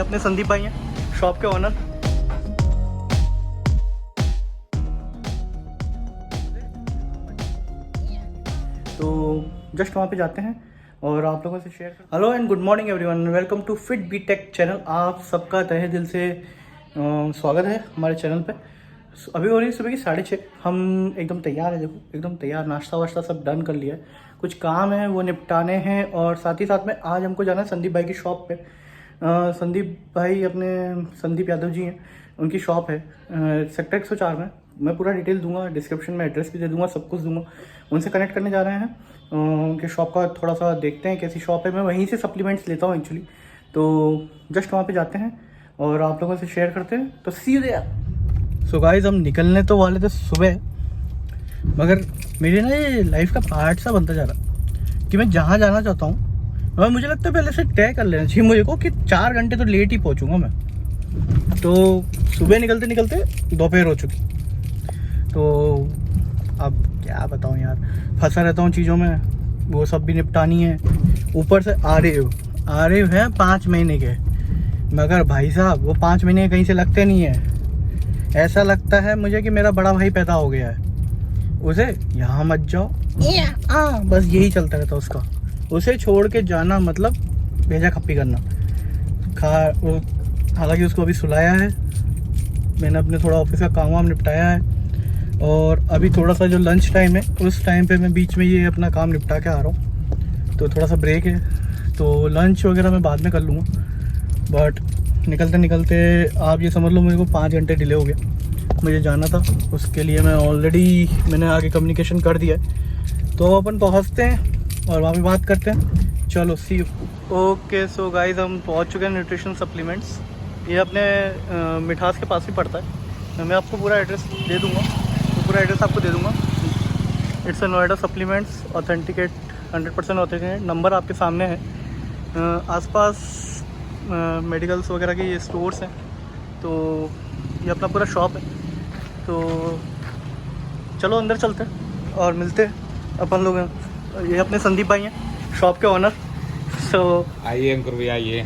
अपने संदीप भाई हैं, शॉप के ओनर। तो जस्ट वहाँ पे जाते हैं और आप लोगों से share. Hello and good morning everyone, welcome to Fit B Tech channel. आप सबका तहे दिल से स्वागत है हमारे चैनल पे। अभी हो रही है सुबह की 6:30। हम एकदम तैयार है, देखो एकदम तैयार, नाश्ता वाश्ता सब डन कर लिया है। कुछ काम है वो निपटाने हैं और साथ ही साथ में आज हमको जाना है संदीप भाई की शॉप पे। संदीप भाई अपने संदीप यादव जी हैं, उनकी शॉप है सेक्टर 104 में। मैं पूरा डिटेल दूंगा, डिस्क्रिप्शन में एड्रेस भी दे दूंगा, सब कुछ दूंगा। उनसे कनेक्ट करने जा रहे हैं, उनके शॉप का थोड़ा सा देखते हैं कैसी शॉप है। मैं वहीं से सप्लीमेंट्स लेता हूँ एक्चुअली, तो जस्ट वहाँ पे जाते हैं और आप लोगों से शेयर करते हैं। तो सी यू देयर। सो गाइस, हम निकलने तो वाले थे सुबह, मगर मेरे ना ये लाइफ का पार्ट सा बनता जा रहा कि मैं जहाँ जाना चाहता हूँ और मुझे लगता है पहले से तय कर लेना चाहिए मुझे को कि 4 घंटे तो लेट ही पहुँचूँगा मैं। तो सुबह निकलते निकलते दोपहर हो चुकी। तो अब क्या बताऊँ यार, फंसा रहता हूँ चीज़ों में, वो सब भी निपटानी है। ऊपर से आ रहे हैं 5 महीने के, मगर भाई साहब वो 5 महीने कहीं से लगते नहीं है। ऐसा लगता है मुझे कि मेरा बड़ा भाई पैदा हो गया है, उसे यहाँ मत जाओ बस यही चलता रहता उसका। उसे छोड़ के जाना मतलब भेजा खप्पी करना। हालांकि उसको अभी सुलाया है, मैंने अपने थोड़ा ऑफिस का काम वाम निपटाया है और अभी थोड़ा सा जो लंच टाइम है उस टाइम पे मैं बीच में ये अपना काम निपटा के आ रहा हूँ। तो थोड़ा सा ब्रेक है, तो लंच वगैरह मैं बाद में कर लूँगा। बट निकलते निकलते आप ये समझ लो मेरे को 5 घंटे डिले हो गया। मुझे जाना था, उसके लिए मैंने आगे कम्युनिकेशन कर दिया है। तो अपन पहुँचते हैं और वहाँ पे बात करते हैं। चलो सी यू। ओके सो गाइज, हम पहुँच चुके हैं न्यूट्रिशन सप्लीमेंट्स। ये अपने मिठास के पास ही पड़ता है। मैं आपको पूरा एड्रेस दे दूँगा, तो पूरा एड्रेस आपको दे दूँगा। It's a Noida supplements, authenticate 100% authenticate. Number आपके सामने है। आसपास मेडिकल्स वगैरह के ये स्टोर्स हैं। तो ये अपना पूरा शॉप है। तो चलो अंदर चलते हैं और मिलते हैं अपन लोग। ये अपने संदीप भाई हैं, शॉप के ओनर। सो आइए अंकुर भैया, आइए।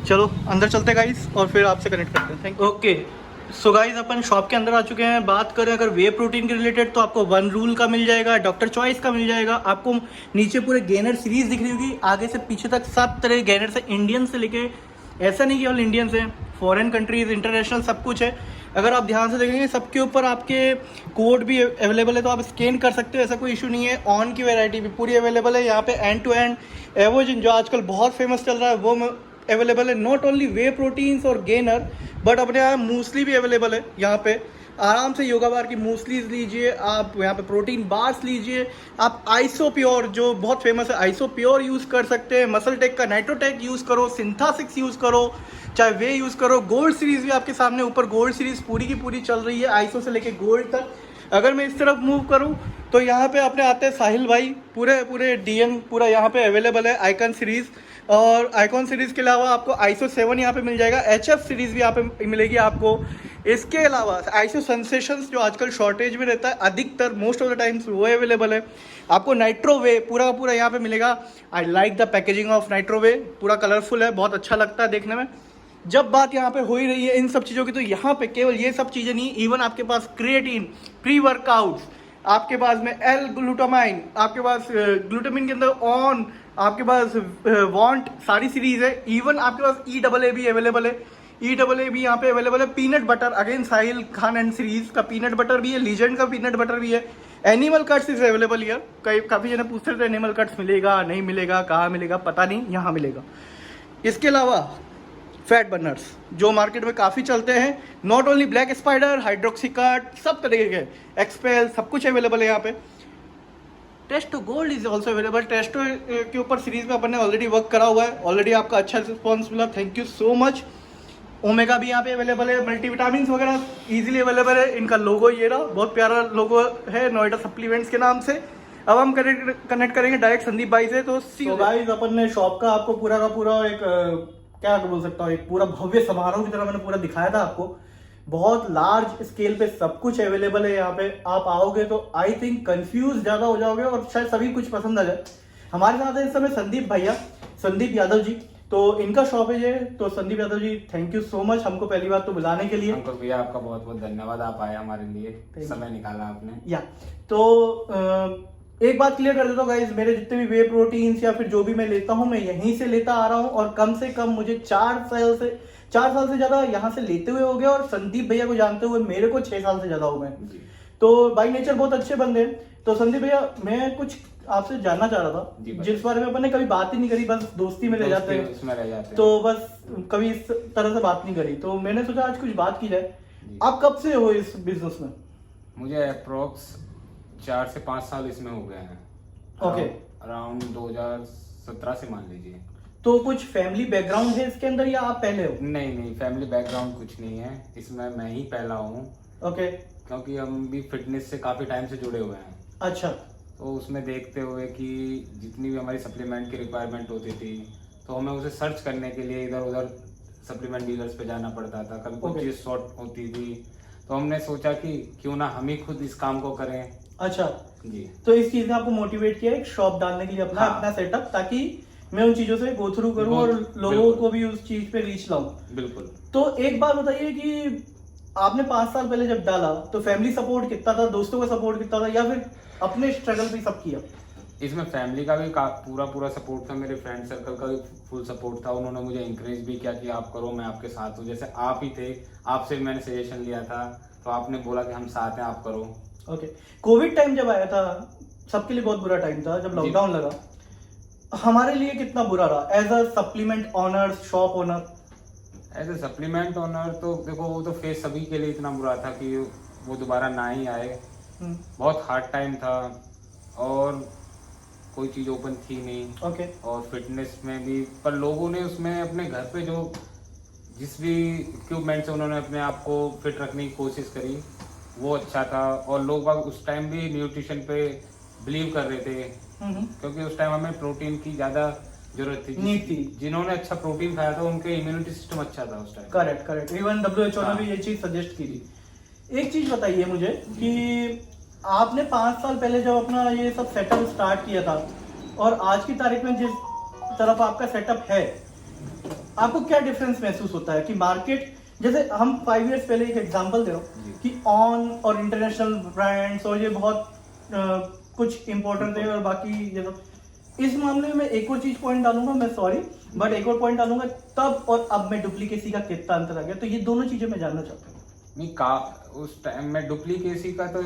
चलो अंदर चलते हैं गाइस और फिर आपसे कनेक्ट करते हैं। Thank you. Okay so guys, upon shop के अंदर आ चुके हैं। बात करें अगर वे प्रोटीन के रिलेटेड, तो आपको वन रूल का मिल जाएगा, डॉक्टर चॉइस का मिल जाएगा। आपको नीचे पूरे गेनर सीरीज दिख रही होगी, आगे से पीछे तक सब तरह गेनर से, इंडियन से लेके, ऐसा नहीं केवल इंडियन से, फॉरेन कंट्रीज, इंटरनेशनल सब कुछ है। अगर आप ध्यान से देखेंगे सबके ऊपर आपके कोड भी अवेलेबल है, तो आप स्कैन कर सकते हो, ऐसा कोई इशू नहीं है। ऑन की वैरायटी भी पूरी अवेलेबल है यहाँ पे। एंड टू एंड एवोजिन जो आजकल बहुत फेमस चल रहा है वो अवेलेबल है। नॉट ओनली वे प्रोटीन्स और गेनर, बट अपने यहाँ मूसली भी अवेलेबल है। यहाँ पे आराम से योगा बार की मूसलीज लीजिए, आप यहाँ पे प्रोटीन बार्स लीजिए। आप आइसो प्योर जो बहुत फेमस है, आइसो प्योर यूज़ कर सकते हैं। मसल टेक का नाइट्रोटेक यूज़ करो, सिंथासिक्स यूज़ करो, चाहे वे यूज़ करो। गोल्ड सीरीज़ भी आपके सामने ऊपर गोल्ड सीरीज़ पूरी की पूरी चल रही है, आइसो से लेके गोल्ड तक। अगर मैं इस तरफ मूव करूं तो यहाँ पे अपने आते हैं साहिल भाई, पूरे डीएम पूरा यहाँ पे अवेलेबल है। आइकन सीरीज़ और आइकॉन सीरीज़ के अलावा आपको आइसो 7 यहाँ पे मिल जाएगा। एचएफ सीरीज़ भी यहाँ पे मिलेगी आपको। इसके अलावा आइसो सेंसेशंस जो आजकल शॉर्टेज में रहता है अधिकतर, मोस्ट ऑफ द टाइम्स वो अवेलेबल है। आपको नाइट्रोवे पूरा का पूरा यहाँ पे मिलेगा। I like the packaging of Nitroway, पूरा कलरफुल है, बहुत अच्छा लगता है देखने में। जब बात यहाँ पे हो ही रही है इन सब चीज़ों की, तो यहाँ पे केवल ये सब चीज़ें नहीं, इवन आपके पास क्रिएटिन, प्री वर्कआउट्स, आपके पास में एल ग्लूटामाइन, आपके पास ग्लूटामिन के अंदर ऑन, आपके पास वांट, सारी सीरीज है। इवन आपके पास EAA भी अवेलेबल है। EAA भी यहाँ पे अवेलेबल है। Peanut butter, again Sahil Khan and series का पीनट बटर भी है, लीजेंड का पीनट बटर भी है। Animal cuts is available here. काफ़ी जने पूछते थे एनिमल कट्स मिलेगा नहीं मिलेगा, कहाँ मिलेगा, पता नहीं, यहाँ मिलेगा। इसके अलावा फैट बर्नर्स जो मार्केट में काफ़ी चलते हैं, not only black spider, hydroxy cut, सब तरीके के एक्सपेल, सब कुछ अवेलेबल है यहाँ पे। Testo gold is also available. Testo के ऊपर सीरीज में अपन ने ऑलरेडी वर्क करा हुआ है, ऑलरेडी आपका अच्छा रिस्पॉन्स मिला, thank you so much. Omega भी यहाँ पे अवेलेबल है, मल्टीविटामिन वगैरह इजीली अवेलेबल है। इनका लोगो ये रहा, बहुत प्यारा लोगो है, नोएडा सप्लीमेंट्स के नाम से। अब हम कनेक्ट करेंगे डायरेक्ट संदीप भाई से। तो गाइस, अपन ने शॉप का आपको पूरा का पूरा एक क्या बोल सकता हूँ, एक पूरा भव्य समारोह की तरह मैंने पूरा दिखाया था आपको। बहुत लार्ज स्केल पे सब कुछ अवेलेबल है यहाँ पे। आप आओगे तो आई थिंक कंफ्यूज ज्यादा हो जाओगे और शायद सभी कुछ पसंद आ जाए। हमारे साथ है इस समय संदीप भैया, संदीप यादव जी, तो इनका शॉप है ये। तो Sandeep Yadav ji, thank you so much हमको पहली बार तो बुलाने के लिए। अंकुर भैया आपका बहुत बहुत धन्यवाद, आप आए हमारे लिए, समय निकाला आपने। या तो एक बात क्लियर कर देता हूँ गाइस, मेरे जितने भी वे प्रोटीन्स या फिर जो भी मैं लेता हूँ मैं यहीं से लेता आ रहा हूँ, और कम से कम मुझे 4 साल से ज्यादा यहाँ से लेते हुए हो गए, और संदीप भैया को जानते हुए मेरे को 6 साल से ज्यादा हो गए। तो बाई नेचर बहुत अच्छे बंदे हैं। तो संदीप भैया, मैं कुछ आपसे जानना चाह रहा था जिस बारे में अपन ने कभी बात ही नहीं करी, बस दोस्ती में ले जाते हैं, तो बस कभी इस तरह से बात नहीं करी, तो मैंने सोचा आज कुछ बात की जाए। आप कब से हो इस बिजनेस में? मुझे अप्रोक्स 4 से 5 साल इसमें हो गए हैं। ओके, अराउंड 2017 से मान लीजिए। तो कुछ फैमिली बैकग्राउंड है इसके अंदर या आप पहले हो? नहीं, फैमिली बैकग्राउंड कुछ नहीं है इसमें, मैं ही पहला हूँ। ओके, क्योंकि हम भी फिटनेस से काफी टाइम से जुड़े हुए हैं। अच्छा। तो उसमें देखते हुए कि जितनी भी हमारी सप्लीमेंट की रिक्वायरमेंट होती थी, तो हमें उसे सर्च करने के लिए इधर उधर सप्लीमेंट डीलर्स पे जाना पड़ता था, कभी कोई चीज शॉर्ट होती थी, तो हमने सोचा कि क्यों ना हम ही खुद इस काम को करें। अच्छा जी, तो इस चीज ने आपको मोटिवेट किया एक शॉप डालने के लिए अपना अपना सेटअप, ताकि मैं उन चीजों से गो थ्रू करूं और लोगों को भी उस चीज पे रीच लाऊं। बिल्कुल। तो एक बात बताइए कि आपने 5 साल पहले जब डाला तो फैमिली सपोर्ट कितना था, दोस्तों का सपोर्ट कितना था, या फिर अपने स्ट्रगल भी सब किया? इसमें फैमिली का भी पूरा सपोर्ट था, मेरे फ्रेंड सर्कल का भी फुल सपोर्ट था। उन्होंने मुझे इंकरेज भी किया कि आप करो, मैं आपके साथ हूँ। जैसे आप ही थे, आपसे भी मैंने सजेशन लिया था, तो आपने बोला कि हम साथ हैं, आप करो। ओके, कोविड टाइम जब आया था सबके लिए बहुत बुरा टाइम था, जब लॉकडाउन लगा, हमारे लिए कितना बुरा रहा as a supplement owner, shop owner? As a supplement owner तो देखो, वो तो फेस सभी के लिए इतना बुरा था कि वो दोबारा ना ही आए। बहुत हार्ड टाइम था, और कोई चीज़ ओपन थी नहीं। ओके। और फिटनेस में भी, पर लोगों ने उसमें अपने घर पे जो जिस भी इक्विपमेंट से उन्होंने अपने आप को फिट रखने की कोशिश करी, वो अच्छा था। और लोग बाग उस टाइम भी न्यूट्रिशन पे बिलीव कर रहे थे, क्योंकि उस टाइम हमें प्रोटीन की ज़्यादा जरूरत थी। जिन्होंने अच्छा प्रोटीन खाया था उनके इम्यूनिटी सिस्टम अच्छा था उस टाइम। करेक्ट। इवन WHO ने भी ये चीज सजेस्ट की थी। एक चीज बताइए मुझे कि आपने 5 साल पहले जब अपना ये सब सेटअप स्टार्ट किया था और आज की तारीख में जिस तरफ आपका सेटअप है, आपको क्या डिफरेंस महसूस होता है कि मार्केट, जैसे हम 5 इयर्स पहले एक एग्जांपल दे रहा हूँ कि ऑन और इंटरनेशनल ब्रांड्स और ये बहुत कुछ इंपॉर्टेंट है, और बाकी ये सब, इस मामले में एक और चीज पॉइंट डालूंगा मैं, सॉरी बट एक और पॉइंट डालूंगा, तब और अब में डुप्लीकेसी का कितना अंतर आ गया, तो ये दोनों चीजें मैं जानना चाहता हूँ। नहीं, उस टाइम में डुप्लीकेसी का तो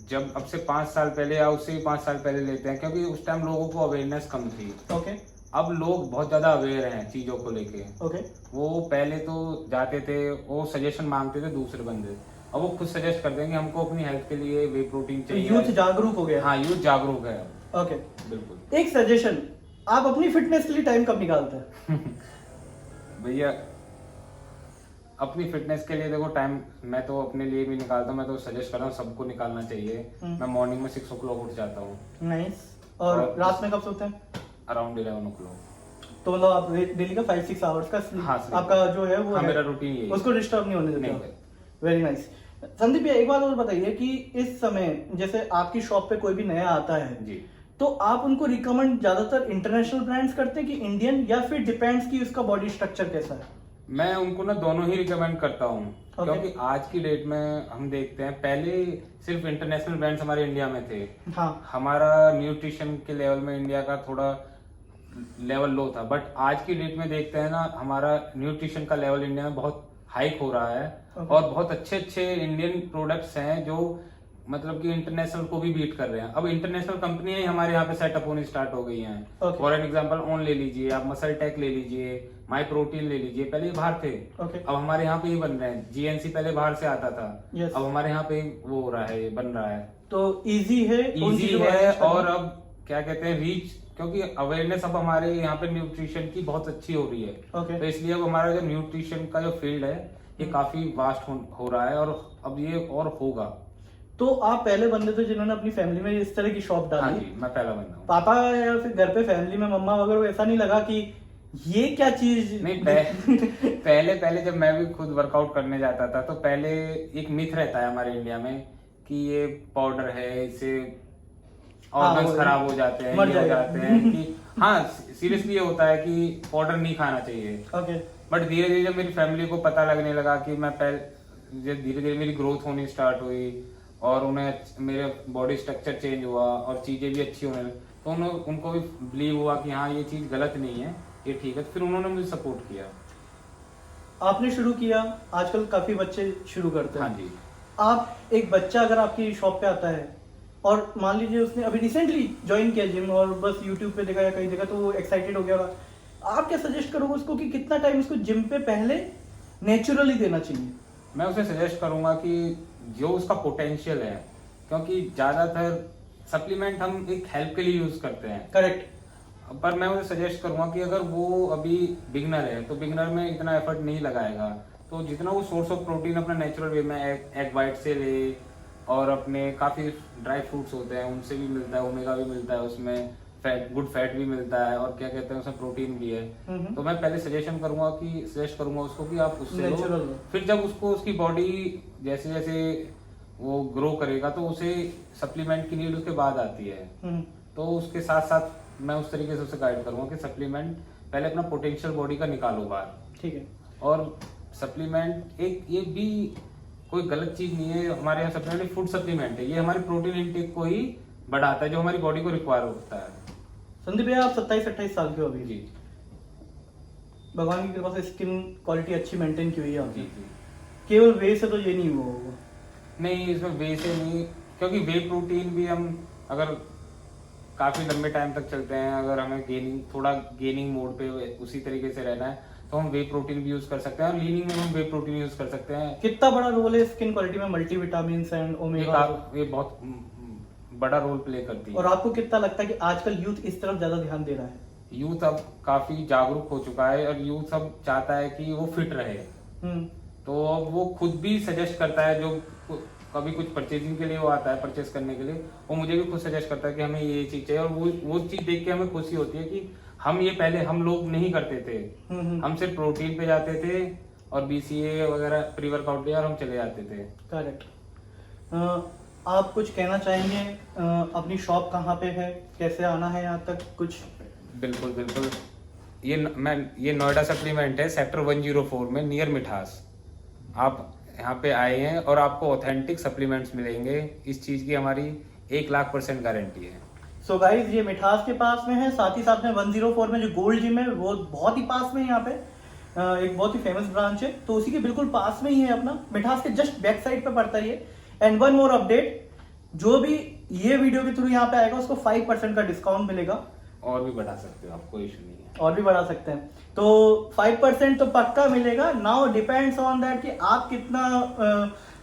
जब अब से 5 साल पहले या उससे भी 5 साल पहले लेते हैं, क्योंकि उस टाइम लोगों को अवेयरनेस कम थी। ओके। अब लोग बहुत ज्यादा अवेयर हैं चीजों को लेके। ओके। वो पहले तो जाते थे, वो सजेशन मांगते थे दूसरे बंदे, अब वो खुद सजेस्ट कर देंगे हमको अपनी हेल्थ के लिए वे प्रोटीन चाहिए। यूथ जागरूक हो गया। हाँ, यूथ जागरूक है। ओके, बिल्कुल। एक सजेशन, आप अपनी फिटनेस के लिए टाइम कब निकालते हैं? भैया, अपनी फिटनेस के लिए देखो टाइम मैं तो अपने लिए भी निकालता हूँ, मैं तो सजेस्ट कर रहा हूँ सबको निकालना चाहिए। मैं मॉर्निंग में 6 o'clock उठ जाता हूँ। नाइस। और रात में कब सोते हैं? Around 11 o'clock। तो मतलब आप डेली का 5-6 आवर्स का स्लीप, हाँ, आपका जो है वो हाँ, है, मेरा रूटीन यही, उसको डिस्टर्ब नहीं होने देते। Very nice. संदीप भैया, एक बात और बताइए कि इस समय जैसे आपकी शॉप पे कोई भी नया आता है जी, तो आप उनको रिकमेंड ज्यादातर इंटरनेशनल ब्रांड्स करते हैं कि इंडियन, या फिर डिपेंड्स कि उसका बॉडी स्ट्रक्चर कैसा है? मैं उनको ना दोनों ही रिकमेंड करता हूँ। क्योंकि आज की डेट में हम देखते हैं, पहले सिर्फ इंटरनेशनल ब्रांड्स हमारे इंडिया में थे। हाँ। हमारा न्यूट्रिशन के लेवल में इंडिया का थोड़ा लेवल लो था, बट आज की डेट में देखते हैं ना, हमारा न्यूट्रिशन का लेवल इंडिया में बहुत हाइक हो रहा है। और बहुत अच्छे अच्छे इंडियन प्रोडक्ट्स हैं जो मतलब कि इंटरनेशनल को भी बीट कर रहे हैं। अब इंटरनेशनल कंपनियां ही हमारे यहाँ पे सेटअप होनी स्टार्ट हो गई हैं। फॉर एन एग्जांपल ऑन ले लीजिए, आप मसल टेक ले लीजिए, माई प्रोटीन ले लीजिए, पहले ये बाहर थे। अब हमारे यहाँ पे ही बन रहे हैं। GNC पहले बाहर से आता था, अब हमारे यहाँ पे वो हो रहा है, बन रहा है। तो इजी है और अब क्या कहते हैं, रीच, क्योंकि अवेयरनेस अब हमारे यहाँ पे न्यूट्रिशन की बहुत अच्छी हो रही है। तो इसलिए अब हमारा जो न्यूट्रिशन का जो फील्ड है ये काफी वास्ट हो रहा है, और अब ये और होगा। तो आप पहले बंदे थे जिन्होंने अपनी फैमिली में इस तरह की शॉप डाली? हाँ जी, मैं पहला बंदा हूँ। पापा या फिर घर पे फैमिली में मम्मा वगैरह को ऐसा नहीं लगा कि ये क्या चीज? नहीं, पहले जब मैं भी खुद वर्कआउट करने जाता था तो पहले एक मिथ रहता है हमारे इंडिया में कि ये पाउडर है, इसे ऑर्गन्स खराब हो जाते हैं, ये हो जाते हैं कि हाँ सीरियसली ये होता है कि पाउडर नहीं खाना चाहिए। ओके। बट धीरे धीरे जब मेरी फैमिली को पता लगने लगा कि मैं पहले जब धीरे धीरे मेरी ग्रोथ होनी स्टार्ट हुई और उन्हें मेरे बॉडी स्ट्रक्चर चेंज हुआ और चीजें भी अच्छी होने लगी, तो उनको भी बिलीव हुआ कि हाँ ये चीज गलत नहीं है, ये ठीक है, फिर उन्होंने मुझे सपोर्ट किया। आपने शुरू किया, आजकल काफी बच्चे शुरू करते हैं। हाँ जी। आप एक बच्चा अगर आपकी शॉप पे आता है और मान लीजिए उसने अभी रिसेंटली ज्वाइन किया जिम और बस यूट्यूब पे देखा या कहीं देखा तो वो एक्साइटेड हो गया होगा, आप क्या सजेस्ट करोगे उसको कि कितना टाइम उसको जिम पे पहले नेचुरली देना चाहिए? मैं उसे सजेस्ट करूंगा कि जो उसका पोटेंशियल है, क्योंकि ज्यादातर सप्लीमेंट हम एक हेल्प के लिए यूज करते हैं। करेक्ट। पर मैं उसे सजेस्ट करूंगा कि अगर वो अभी बिगनर है तो बिगनर में इतना एफर्ट नहीं लगाएगा, तो जितना वो सोर्स ऑफ प्रोटीन अपना नेचुरल वे में एग वाइट से ले और अपने काफी ड्राई फ्रूट्स होते हैं उनसे भी मिलता है, ओमेगा भी मिलता है उसमें, गुड फैट भी मिलता है और क्या कहते हैं उसमें प्रोटीन भी है। तो मैं पहले सजेस्ट करूंगा उसको कि आप उससे लो। फिर जब उसको उसकी बॉडी जैसे जैसे वो ग्रो करेगा तो उसे सप्लीमेंट की नीड उसके बाद आती है, तो उसके साथ साथ मैं उस तरीके से उसे गाइड करूंगा कि सप्लीमेंट पहले अपना पोटेंशियल बॉडी का निकालो बाहर। ठीक है। और सप्लीमेंट एक ये भी कोई गलत चीज नहीं है, हमारे यहाँ सप्लीमेंट फूड सप्लीमेंट है, ये हमारी प्रोटीन इंटेक को ही बढ़ाता है जो हमारी बॉडी को रिक्वायर होता है। संदीप भैया आप 27-28 साल के हो अभी। जी। भगवान की कृपा से स्किन क्वालिटी अच्छी मेंटेन की हुई है आपकी। जी। केवल वे से तो ये नहीं हुआ होगा? नहीं, इसमें वे से नहीं, क्योंकि वे प्रोटीन भी हम अगर काफी लंबे टाइम तक चलते हैं, अगर हमें गेनिंग मोड पे उसी तरीके से रहना है तो हम वे प्रोटीन भी यूज कर सकते हैं और लीनिंग में हम वे प्रोटीन यूज कर सकते हैं। कितना बड़ा रोल है स्किन क्वालिटी में मल्टीविटामिन्स एंड ओमेगा? ये बहुत बड़ा रोल प्ले करती है। और आपको कितना लगता है कि आजकल यूथ इस तरफ ज्यादा ध्यान दे रहा है? यूथ अब काफी जागरूक हो चुका है और यूथ अब चाहता है कि वो फिट रहे, तो अब वो खुद भी सजेस्ट करता है, जो कभी कुछ परचेजिंग के लिए वो आता है परचेस करने के लिए, वो मुझे भी खुद सजेस्ट करता है कि हमें ये चीज चाहिए, और वो चीज देख के हमें खुशी होती है कि हम लोग नहीं करते थे, हम सिर्फ प्रोटीन पे जाते थे और BCA वगैरह प्री वर्कआउट लिया और हम चले जाते थे। करेक्ट। आप कुछ कहना चाहेंगे? अपनी शॉप कहाँ पे है, कैसे आना है यहाँ तक कुछ? बिल्कुल। ये नोएडा सप्लीमेंट है, सेक्टर 104 में, नियर मिठास। आप यहाँ पे आए हैं और आपको ऑथेंटिक सप्लीमेंट्स मिलेंगे, इस चीज की हमारी 1,00,000% गारंटी है। सो गाइज ये मिठास के पास में है, साथ ही साथ में 104 में जो गोल्ड जिम है वो बहुत ही पास में है। यहाँ पे एक बहुत ही फेमस ब्रांच है, तो उसी के बिल्कुल पास में ही है अपना, मिठास के जस्ट बैक साइड पे पड़ता है ये। एंड वन मोर अपडेट, जो भी ये वीडियो के थ्रू यहाँ पे आएगा उसको 5% का डिस्काउंट मिलेगा। और भी बढ़ा सकते हो आप, कोई इशू नहीं है, और भी बढ़ा सकते हैं, तो 5% तो पक्का मिलेगा। नाउ डिपेंड्स ऑन दैट कि आप कितना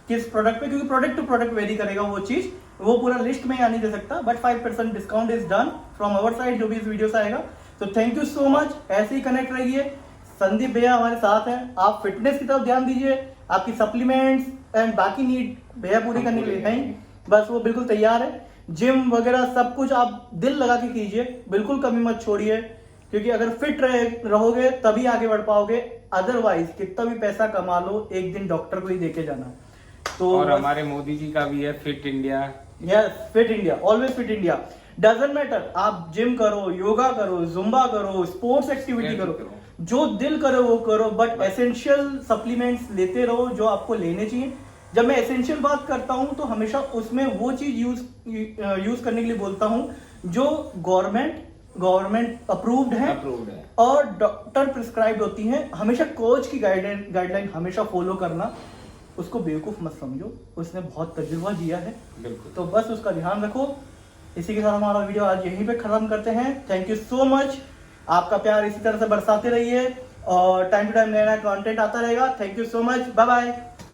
किस प्रोडक्ट पे, क्योंकि प्रोडक्ट टू प्रोडक्ट वेरी करेगा वो चीज, वो पूरा लिस्ट में नहीं दे सकता, but 5% discount is done from our side जो भी इस वीडियो से आएगा। तो थैंक यू सो मच, ऐसे ही कनेक्ट रहिए। संदीप भैया हमारे साथ हैं, आप फिटनेस की तरफ ध्यान दीजिए, आपकी सप्लीमेंट्स एंड बाकी नीड भैया पूरी करने के लिए नहीं, बस वो बिल्कुल तैयार है। जिम वगैरह सब कुछ आप दिल लगा के कीजिए, बिल्कुल कमी मत छोड़िए, क्योंकि अगर फिट रहोगे तभी आगे बढ़ पाओगे, अदरवाइज कितना भी पैसा कमा लो एक दिन डॉक्टर को ही देके जाना। तो और हमारे मोदी जी का भी है fit India. Yes, fit India, always fit India. Doesn't matter, आप जिम करो, योगा करो, जुम्बा करो, स्पोर्ट्स एक्टिविटी करो, जो दिल करे वो करो, बट एसेंशियल सप्लीमेंट्स लेते रहो जो आपको लेने चाहिए। जब मैं एसेंशियल बात करता हूं तो हमेशा उसमें वो चीज यूज करने के लिए बोलता हूं जो गवर्नमेंट अप्रूव्ड है और डॉक्टर प्रिस्क्राइब्ड होती है। हमेशा कोच की गाइडलाइन हमेशा फॉलो करना, उसको बेवकूफ मत समझो, उसने बहुत तजुर्बा दिया है, तो बस उसका ध्यान रखो। इसी के साथ हमारा वीडियो आज यहीं पे खत्म करते हैं। थैंक यू सो मच, आपका प्यार इसी तरह से बरसाते रहिए और टाइम टू टाइम नया नया कंटेंट आता रहेगा। Thank you so much, bye bye.